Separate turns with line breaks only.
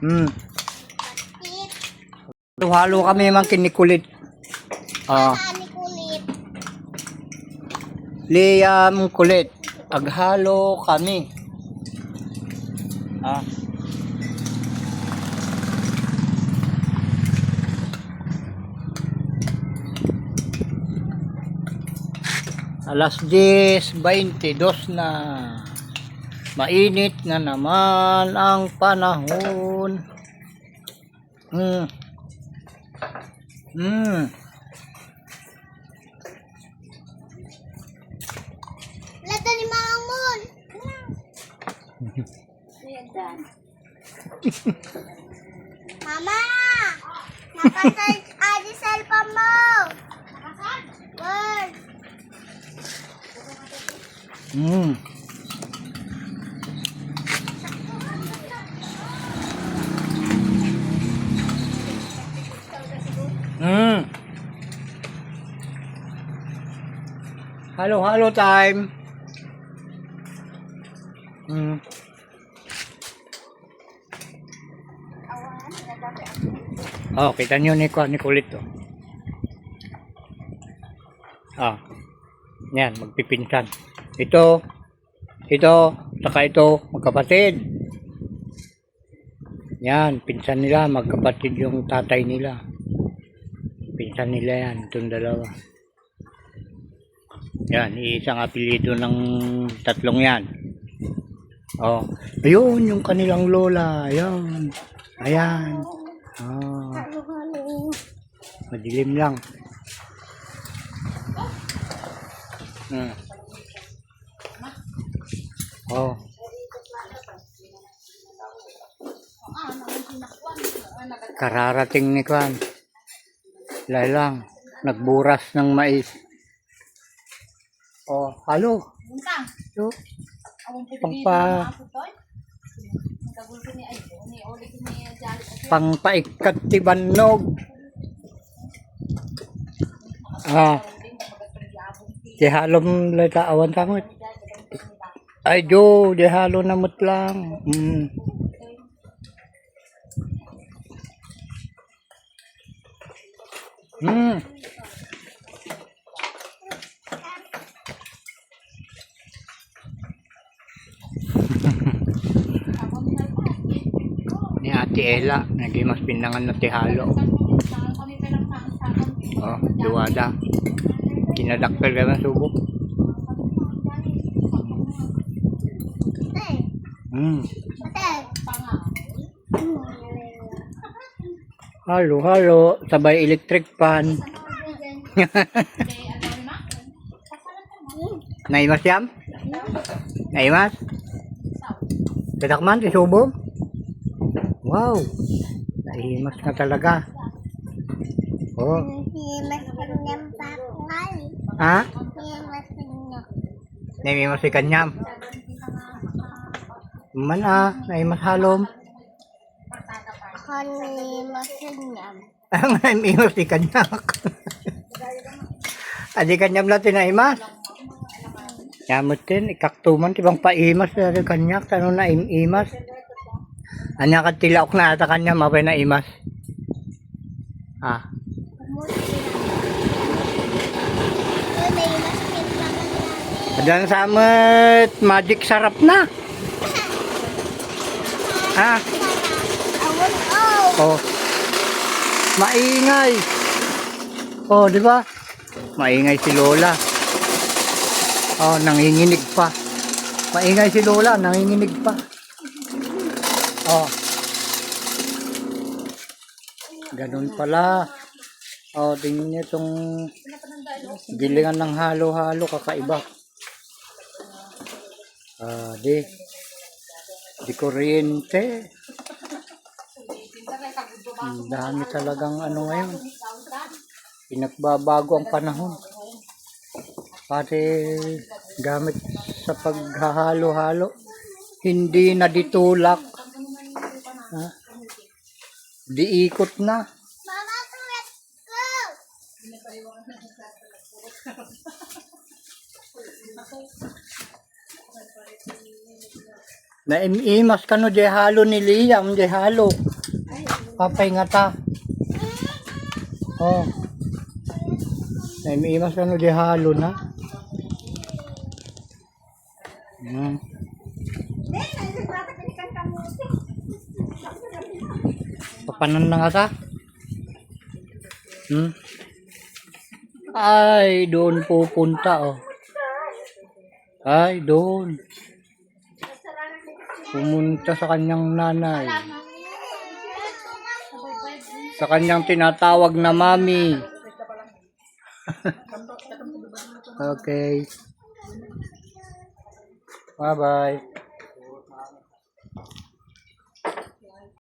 Hmm. Halo kami mang kinikulit.
Ani kulit.
Liyam kulit. Aghalo kami. Ah. Alas 10:22 na. Mainit na naman ang panahon.
Lata ni Mamon. Mama! Nakasal adi cellphone mo. Nakasal? Word.
Halo time. Oh, kita nyo ni kulit to. Yan, magpipinsan. Ito, saka ito, magkapatid. Yan, pinsan nila, magkapatid yung tatay nila. Pinsan nila yan, itong dalawa. Yan, isang apelyido ng tatlong yan. Oh, ayun, yung kanilang lola. Ayan. Ayan. Madilim lang. Oh. Kararating ni Kwan. Lang, nagburas ng mais. Oh, halo. Ito. Pangpaikat ti Bannog. Di halom leta awan tangot. Ay jo, di halo namut lang. Ni Ate Ella, nagimas pinangan na tihalo. Oh, duwada. Kinadakpel ka na subok. Halo, sabay electric fan. Naimas yam? Naimas? Kadakman, subo? Wow, naimas na talaga. Oh. Ha? Naimas si kanyam. Mana, naimas halom. Naimas si kanyak. Adi kanyam natin naimas. Yamutin, ikaktuman, tibang paimas na kanyak, tanong na imas. Anya ka tilaok na ata kanya, mapay na imas. Adan samet, magic sarap na. Oh. Maingay. Oh, di ba? Maingay si Lola. Oh, nanginginig pa. Maingay si Lola, nanginginig pa. Oh. Ganun pala. Oh, tingnan niyo itong gilingan ng halo-halo, kakaiba. Di kuryente. Ang dami talagang ano ngayon. Pinagbabago ang panahon. Pati gamit sa paghahalo-halo. Hindi na ditulak. Diikot na.
Mama, let's go!
Naimas ka no, di halo ni Liam, di halo. Papahinga ta. Oh. Naimas ka no, di halo na. Hmm. Papanan na nga ta. Hmm. Ay, doon pupunta oh. Ay, doon. Pumunta sa kanyang nanay. Sa kanyang tinatawag na mami. Okay. Bye-bye.